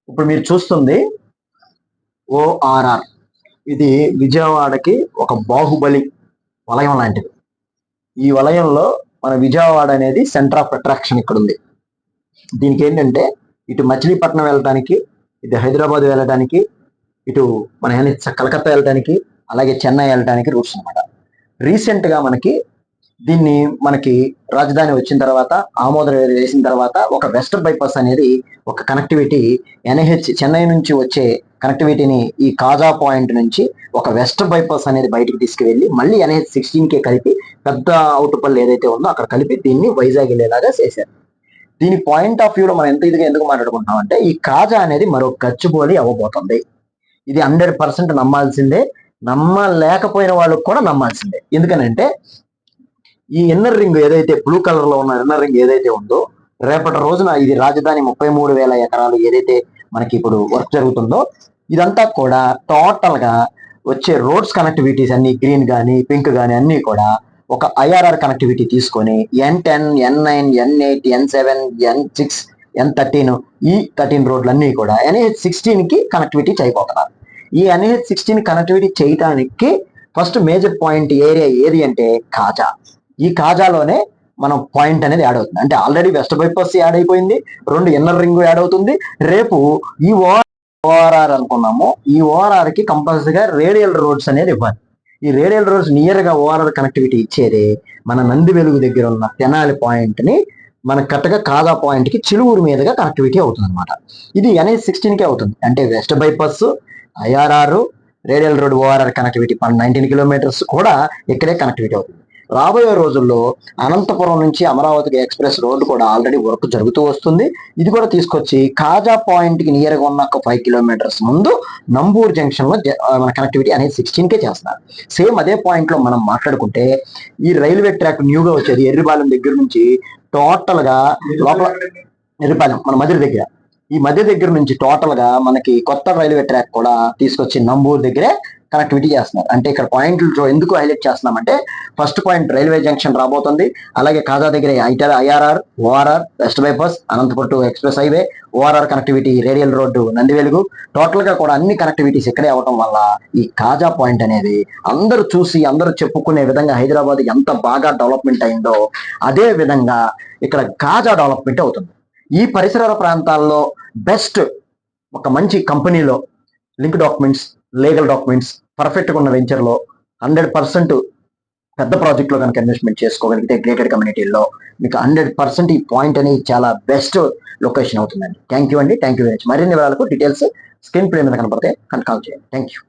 ఇప్పుడు మీరు చూస్తుంది ఓఆర్ఆర్. ఇది విజయవాడకి ఒక బాహుబలి వలయం లాంటిది. ఈ వలయంలో మన విజయవాడ అనేది సెంటర్ ఆఫ్ అట్రాక్షన్ ఇక్కడ ఉంది. దీనికి ఏంటంటే ఇటు మచిలీపట్నం వెళ్ళడానికి, ఇటు హైదరాబాద్ వెళ్ళడానికి, ఇటు మన కలకత్తా వెళ్ళడానికి, అలాగే చెన్నై వెళ్ళడానికి రూట్స్ అనమాట. రీసెంట్ గా మనకి రాజధాని వచ్చిన తర్వాత, ఆమోదం వేసిన తర్వాత ఒక వెస్ట్ బైపాస్ అనేది ఒక కనెక్టివిటీ ఎన్హెచ్ చెన్నై నుంచి వచ్చే కనెక్టివిటీని ఈ కాజా పాయింట్ నుంచి ఒక వెస్ట్ బైపాస్ అనేది బయటికి తీసుకువెళ్ళి మళ్ళీ ఎన్హెచ్ 16 కలిపి పెద్ద అవుటుపల్లి ఏదైతే ఉందో అక్కడ కలిపి దీన్ని వైజాగ్ వెళ్ళేలాగా చేశారు. దీని పాయింట్ ఆఫ్ వ్యూలో మనం ఎంత ఇదిగా ఎందుకు మాట్లాడుకుంటున్నాం అంటే, ఈ కాజా అనేది మరో గచ్చిబౌలి అవ్వబోతుంది. ఇది 100% నమ్మాల్సిందే, నమ్మలేకపోయిన వాళ్ళకు కూడా నమ్మాల్సిందే. ఎందుకనంటే ఈ ఇన్నర్ రింగ్ ఏదైతే బ్లూ కలర్ లో ఉన్న ఇన్నర్ రింగ్ ఏదైతే ఉందో, రేపటి రోజున ఇది రాజధాని 33,000 ఎకరాలు ఏదైతే మనకి ఇప్పుడు వర్క్ జరుగుతుందో, ఇదంతా కూడా టోటల్ గా వచ్చే రోడ్స్ కనెక్టివిటీస్ అన్ని గ్రీన్ కానీ పింక్ కానీ అన్ని కూడా ఒక ఐఆర్ఆర్ కనెక్టివిటీ తీసుకొని N10, N9, N8, N7, N6, N13 ఈ 13 రోడ్లు అన్ని కూడా NH 16 కి కనెక్టివిటీ చేయబోతున్నారు. ఈ NH 16 కనెక్టివిటీ చేయడానికి ఫస్ట్ మేజర్ పాయింట్ ఏరియా ఏది అంటే కాజా. ఈ కాజాలోనే మనం పాయింట్ అనేది యాడ్ అవుతుంది. అంటే ఆల్రెడీ వెస్ట్ బైపాస్ యాడ్ అయిపోయింది, 2 ఇన్నర్ రింగ్ యాడ్ అవుతుంది. రేపు ఈ ఓఆర్ఆర్ అనుకున్నాము, ఈ ఓఆర్ఆర్ కి కంపల్సరీగా రేడియల్ రోడ్స్ అనేది ఇవ్వాలి. ఈ రేడియల్ రోడ్స్ నియర్ గా ఓఆర్ఆర్ కనెక్టివిటీ ఇచ్చేది మన నంది వెలుగు దగ్గర ఉన్న తెనాలి పాయింట్ ని మన కరెక్ట్గా కాజా పాయింట్ కి చిలువురు మీదుగా కనెక్టివిటీ అవుతుంది అనమాట. ఇది NH 16 కే అవుతుంది. అంటే west bypass, IRR, radial road, ORR connectivity 19 kilometres కూడా ఇక్కడే కనెక్టివిటీ అవుతుంది. రాబోయే రోజుల్లో అనంతపురం నుంచి అమరావతికి ఎక్స్ప్రెస్ రోడ్డు కూడా ఆల్రెడీ వర్క్ జరుగుతూ వస్తుంది. ఇది కూడా తీసుకొచ్చి కాజా పాయింట్ కి నియర్ గా ఉన్న 5 కిలోమీటర్స్ ముందు నంబూరు జంక్షన్ లో మన కనెక్టివిటీ అనేది 16 కే చేస్తున్నారు. సేమ్ అదే పాయింట్ లో మనం మాట్లాడుకుంటే ఈ రైల్వే ట్రాక్ న్యూగా వచ్చేది ఎర్రిపాలెం దగ్గర నుంచి టోటల్ గా లోపల ఎర్రిపాలెం మన మధ్య దగ్గర, ఈ మధ్య దగ్గర నుంచి టోటల్ గా మనకి కొత్త రైల్వే ట్రాక్ కూడా తీసుకొచ్చి నంబూరు దగ్గరే కనెక్టివిటీ చేస్తున్నారు. అంటే ఇక్కడ పాయింట్లు ఎందుకు హైలైట్ చేస్తున్నామంటే, ఫస్ట్ పాయింట్ రైల్వే జంక్షన్ రాబోతుంది, అలాగే కాజా దగ్గర IRR, ORR, west bypass, Anantapuram to express highway, ORR connectivity, radial road, Nandi Velugu, total గా కూడా అన్ని కనెక్టివిటీస్ ఇక్కడే అవడం వల్ల ఈ కాజా పాయింట్ అనేది అందరూ చూసి అందరూ చెప్పుకునే విధంగా హైదరాబాద్ ఎంత బాగా డెవలప్మెంట్ అయిందో అదే విధంగా ఇక్కడ కాజా డెవలప్మెంట్ అవుతుంది. ఈ పరిసర ప్రాంతాల్లో బెస్ట్ ఒక మంచి కంపెనీలో link documents, legal documents perfect గా ఉన్న వెంచర్ లో 100% పెద్ద ప్రాజెక్ట్ లో కనుక ఇన్వెస్ట్మెంట్ చేసుకోగలిగితే గ్రేటెడ్ కమ్యూనిటీలో మీకు 100% ఈ పాయింట్ అనేది చాలా బెస్ట్ లొకేషన్ అవుతుందండి. థ్యాంక్ యూ అండి, థ్యాంక్ యూ వెరీ మచ్. మరిన్ని వివరాలకు డీటెయిల్స్ స్క్రీన్ ప్లే మీద కనపడితే కాల్ చేయండి. Thank you.